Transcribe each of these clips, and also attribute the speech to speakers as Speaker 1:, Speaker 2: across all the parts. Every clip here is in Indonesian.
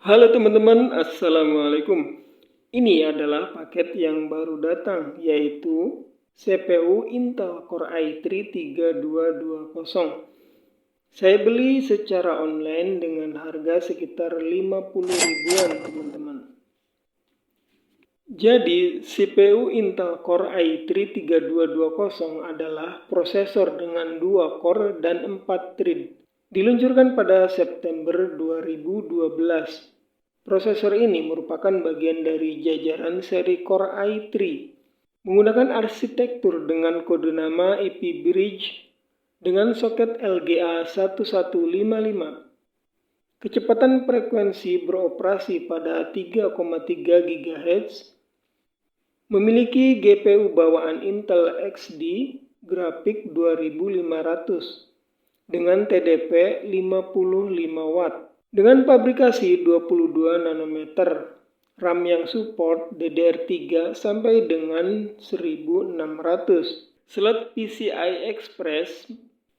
Speaker 1: Halo teman-teman, Assalamualaikum. Ini adalah paket yang baru datang, yaitu CPU Intel Core i3 3220. Saya beli secara online dengan harga sekitar 50 ribuan teman-teman. Jadi CPU Intel Core i3 3220 adalah prosesor dengan 2 core dan 4 thread. Diluncurkan pada September 2012. Prosesor ini merupakan bagian dari jajaran seri Core i3 menggunakan arsitektur dengan kode nama IP Bridge dengan soket LGA 1155. Kecepatan frekuensi beroperasi pada 3,3 GHz, memiliki GPU bawaan Intel XD grafik 2500 dengan TDP 55 watt. Dengan pabrikasi 22 nanometer, RAM yang support DDR3 sampai dengan 1600. Slot PCI Express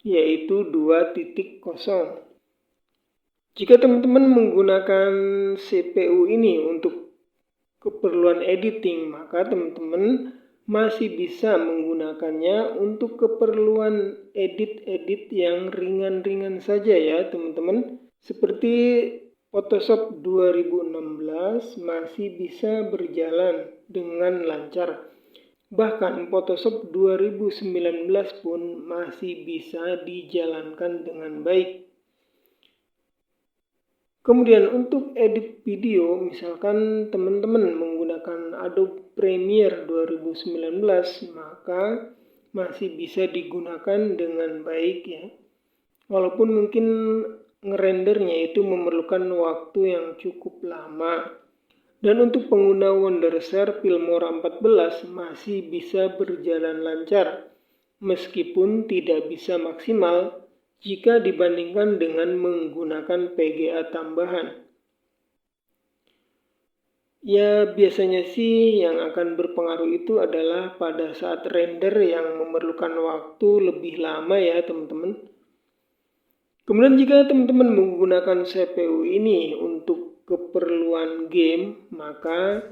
Speaker 1: yaitu 2.0. Jika teman-teman menggunakan CPU ini untuk keperluan editing, maka teman-teman masih bisa menggunakannya untuk keperluan edit-edit yang ringan-ringan saja ya teman-teman. Seperti Photoshop 2016 masih bisa berjalan dengan lancar. Bahkan Photoshop 2019 pun masih bisa dijalankan dengan baik. Kemudian untuk edit video, misalkan teman-teman menggunakan Adobe Premiere 2019, maka masih bisa digunakan dengan baik ya. Walaupun mungkin ngerendernya itu memerlukan waktu yang cukup lama. Dan untuk pengguna Wondershare Filmora 14 masih bisa berjalan lancar, meskipun tidak bisa maksimal jika dibandingkan dengan menggunakan PGA tambahan. Ya biasanya sih yang akan berpengaruh itu adalah pada saat render yang memerlukan waktu lebih lama ya teman-teman. Kemudian jika teman-teman menggunakan CPU ini untuk keperluan game, maka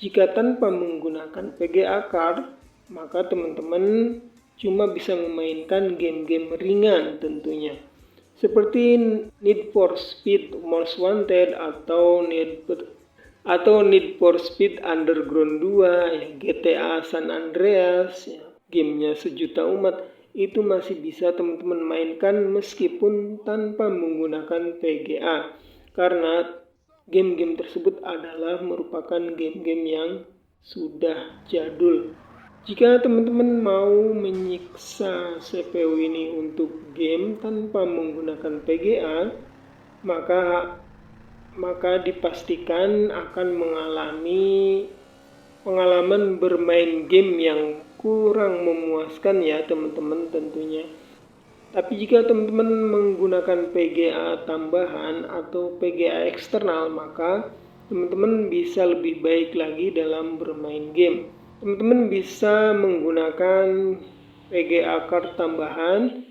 Speaker 1: jika tanpa menggunakan VGA card, maka teman-teman cuma bisa memainkan game-game ringan tentunya. Seperti Need for Speed Most Wanted atau Need for Speed Underground 2, ya, GTA San Andreas, ya, gamenya sejuta umat. Itu masih bisa teman-teman mainkan meskipun tanpa menggunakan VGA. Karena game-game tersebut adalah merupakan game-game yang sudah jadul. Jika teman-teman mau menyiksa CPU ini untuk game tanpa menggunakan VGA, maka dipastikan akan mengalami pengalaman bermain game yang kurang memuaskan ya teman-teman tentunya. Tapi jika teman-teman menggunakan PGA tambahan atau PGA eksternal, maka teman-teman bisa lebih baik lagi dalam bermain game. Teman-teman bisa menggunakan PGA card tambahan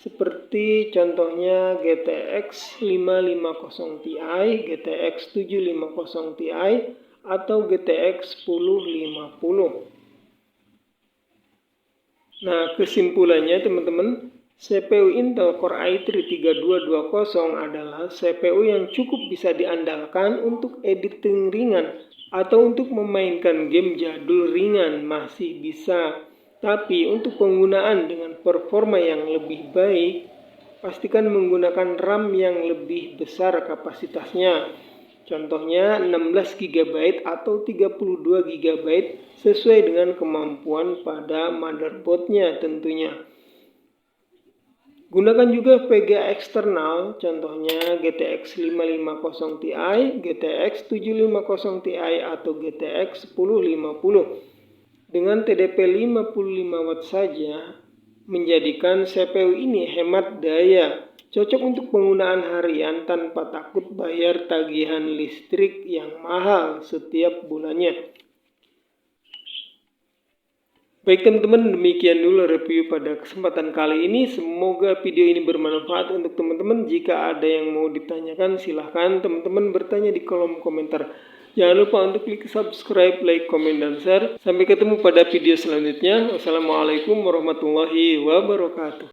Speaker 1: seperti contohnya GTX 550 Ti, GTX 750 Ti, atau GTX 1050. Nah, kesimpulannya teman-teman, CPU Intel Core i3 3220 adalah CPU yang cukup bisa diandalkan untuk editing ringan atau untuk memainkan game jadul ringan masih bisa. Tapi untuk penggunaan dengan performa yang lebih baik, pastikan menggunakan RAM yang lebih besar kapasitasnya. Contohnya 16 GB atau 32 GB sesuai dengan kemampuan pada motherboardnya tentunya. Gunakan juga VGA eksternal, contohnya GTX 550 Ti, GTX 750 Ti, atau GTX 1050. Dengan TDP 55 watt saja, menjadikan CPU ini hemat daya, cocok untuk penggunaan harian tanpa takut bayar tagihan listrik yang mahal setiap bulannya. Baik teman-teman, demikian dulu review pada kesempatan kali ini. Semoga video ini bermanfaat untuk teman-teman. Jika ada yang mau ditanyakan, silahkan teman-teman bertanya di kolom komentar. Jangan lupa untuk klik subscribe, like, komen, dan share. Sampai ketemu pada video selanjutnya. Wassalamualaikum warahmatullahi wabarakatuh.